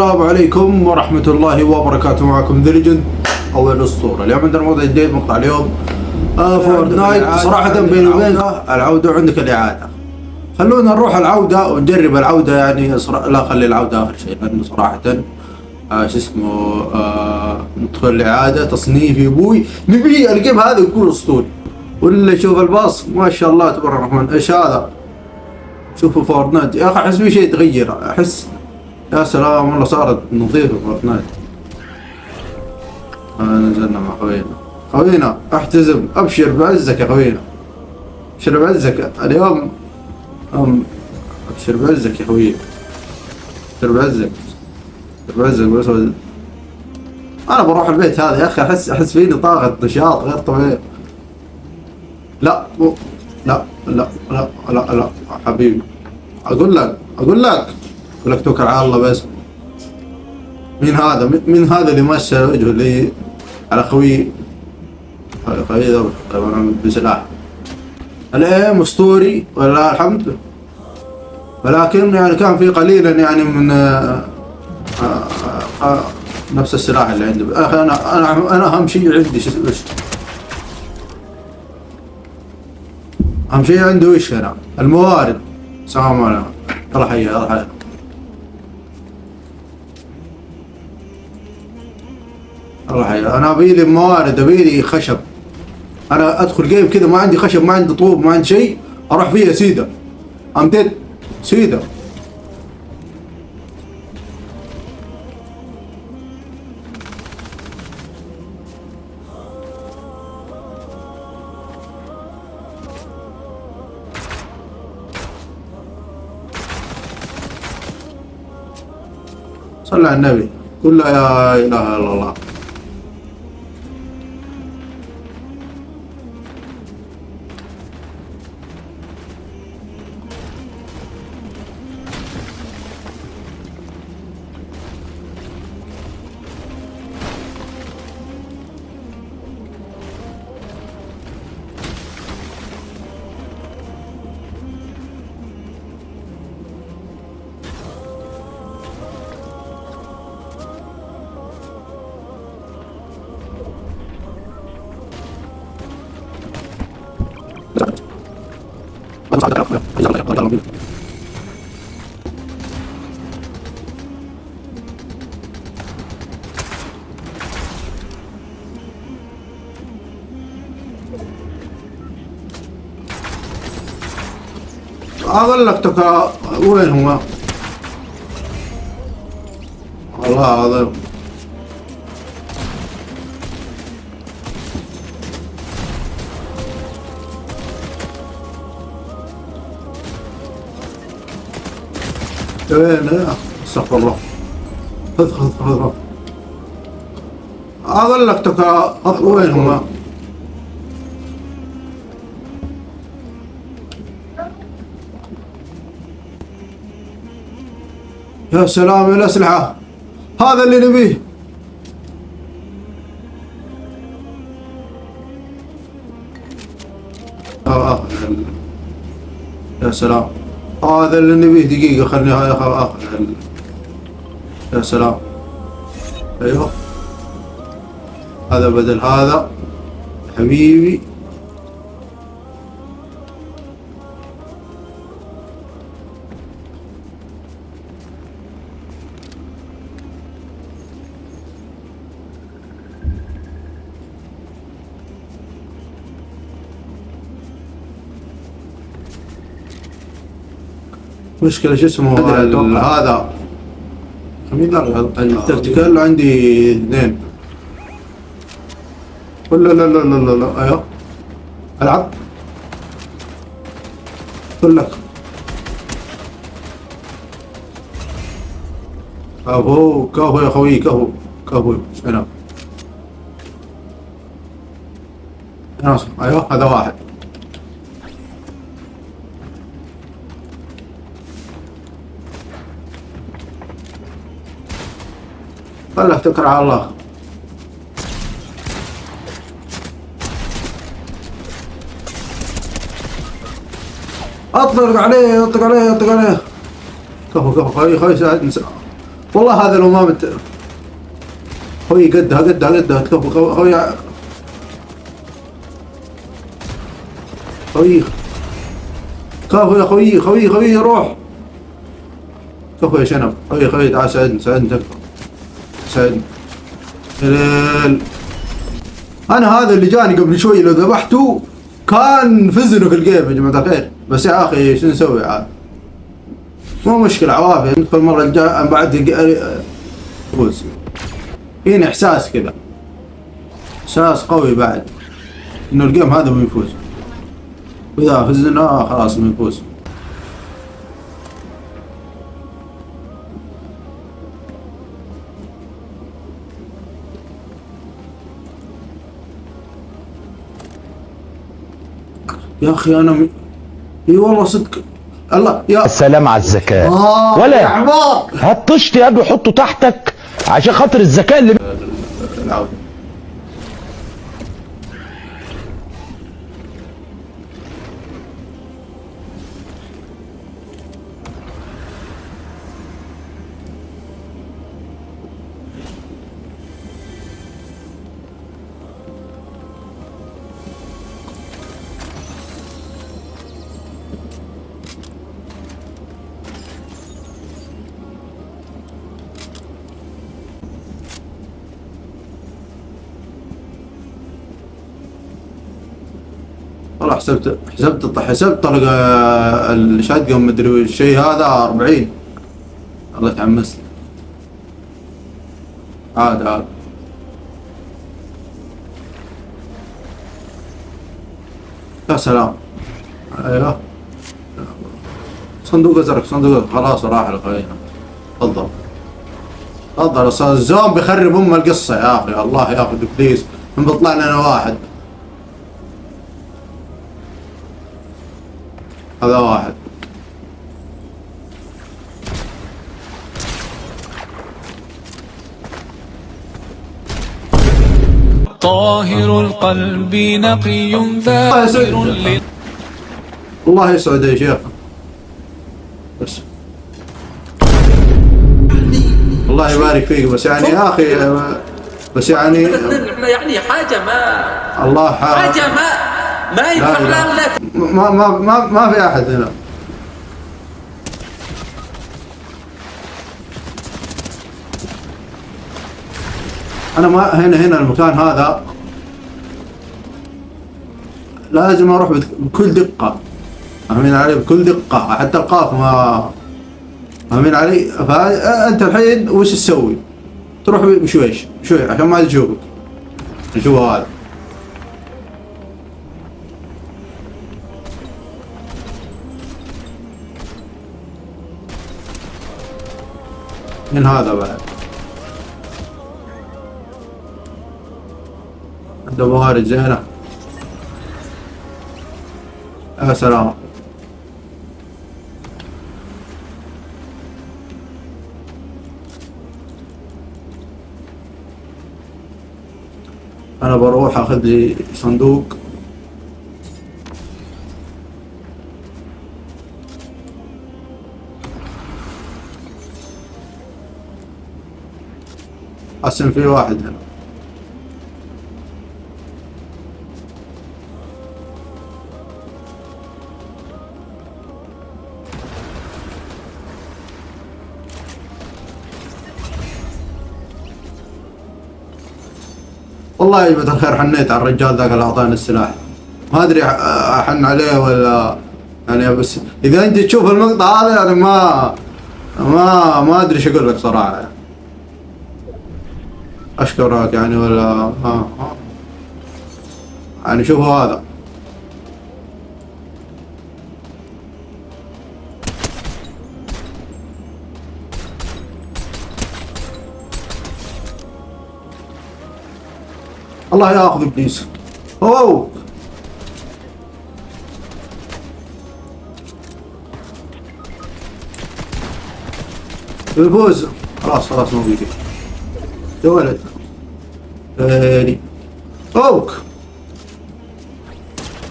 السلام عليكم ورحمة الله وبركاته. معكم ذا ليجند أو الأسطورة. اليوم عندنا موضوع جديد. مقطع اليوم فورتنايت. صراحة بيني وبينك العودة وعندك الإعادة. خلونا نروح العودة ونجرب العودة يعني لا خلي العودة آخر شيء، لأنه صراحة شو اسمه ندخل الإعادة تصنيف يا أبوي. نبي الجيم هذا يكون أسطوري، ولا شوف الباص ما شاء الله تبارك الرحمن. إيش هذا؟ شوفوا فورتنايت يا أخي، أحس في شيء تغير. أحس يا سلام والله صارت نظيفة فورتنايت. نزلنا مع خوينا احتزم، ابشر بعزك يا خوينا، ابشر بعزك اليوم. ابشر بعزك يا خوينا، ابشر بعزك، ابشر بعزك. بس انا بروح البيت هذا يا اخي، احس فيني طاقة نشاط غير طبيعي. لا لا لا لا لا لا حبيبي، اقول لك توكل على الله بس. مين هذا اللي ماشى وجهه اللي على خوي طبعا بسلاح الايم اسطوري ولله الحمد، ولكن يعني كان في قليلا يعني من نفس السلاح اللي عندي. اخي انا اهم شيء عندي اهم شيء عندي وش هنا الموارد. سلام عليكم. يلا حيا انا ابيلي موارد، ابيلي خشب. انا ادخل جيم كذا ما عندي خشب، ما عندي طوب، ما عندي شيء، اروح فيها سيده امدد سيده. صلى على النبي، قل لا اله الا الله. اقول لك وين هو؟ والله العظيم وين يا استغفر الله. خذ اقول لك وين هو؟ يا سلام الأسلحة، هذا اللي نبيه. يا سلام هذا اللي نبيه. دقيقة خلني يا سلام. ايوه هذا بدل هذا حبيبي. مشكلة شو اسمه هذا التكتيكال عندي اثنين. لا ايوه العب قل لك. كفو يا خوي، كفو هنا. ايوه هذا واحد. خله توكل على الله. اطلق عليه. كفو خوي ساعدني. والله هذا لو ما خوي قدها تكفى خوي كفو يا خوي روح كفو يا شنب خوي تعال ساعدني تكفى ساعدني. انا هذا اللي جاني قبل شوي لو ذبحته كان فزنه في الجيم يا جماعة الخير، بس يا اخي شو نسوي عاد، مو مشكلة عوافي. ندخل المرة الجاية بعد فوز. فيني احساس كذا، احساس قوي بعد انه الجيم هذا بيفوز، واذا فزنا خلاص بنفوز. يا اخي انا اي والله صدق الله يا السلام على الذكاء. ولا يا حمار هات طشت يا ابني حطه تحتك عشان خاطر الذكاء اللي العودة. والله حسبت طلق الشاتجن مدري الشيء هذا 40. والله تحمست. عاد يا سلام. ايوه صندوق ازرق خلاص راح لخينا. تفضل استاذ الزوم بيخرب القصه يا اخي. الله ياخذ بليز من بيطلع لنا واحد. هذا واحد. طاهر القلب نقي ذاكر الله يسعد يا شيخ. بس الله يبارك فيك. بس يعني يا اخي بس يعني حاجه ما الله حاجه ما ينفع لك. ما في احد هنا. انا ما هنا المكان هذا لازم اروح بكل دقة. فاهمين علي؟ بكل دقة حتى القاف ما فاهمين علي؟ فانت الحين وش تسوي؟ تروح بشويش عشان ما تشوفك. نشوف هذا من هذا بعد عنده موارد زينة. يا سلام. انا بروح اخذ لي صندوق. اصلا في واحد هنا. والله يا جماعة الخير حنيت على الرجال ذاك اللي اعطاني السلاح. ما ادري احن عليه ولا يعني، بس اذا انت تشوف المقطع هذا يعني ما ادري ايش اقول لك صراحة يعني. اشكرك يعني ولا يعني شوفوا هذا. الله ياخذ ابليس. اوه الفوز خلاص ما بيجي يا ولد. اوك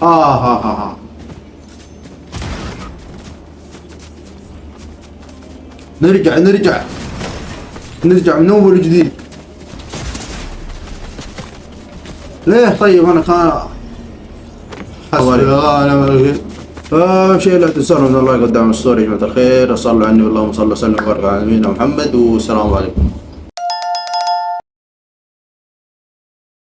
ها نرجع نرجع من اول وجديد. ليه طيب انا كان شيء لا تنسون من الله قدام الستوري يا جماعة الخير. صلوا عني اللهم صل وسلم وبارك على نبينا محمد والسلام عليكم.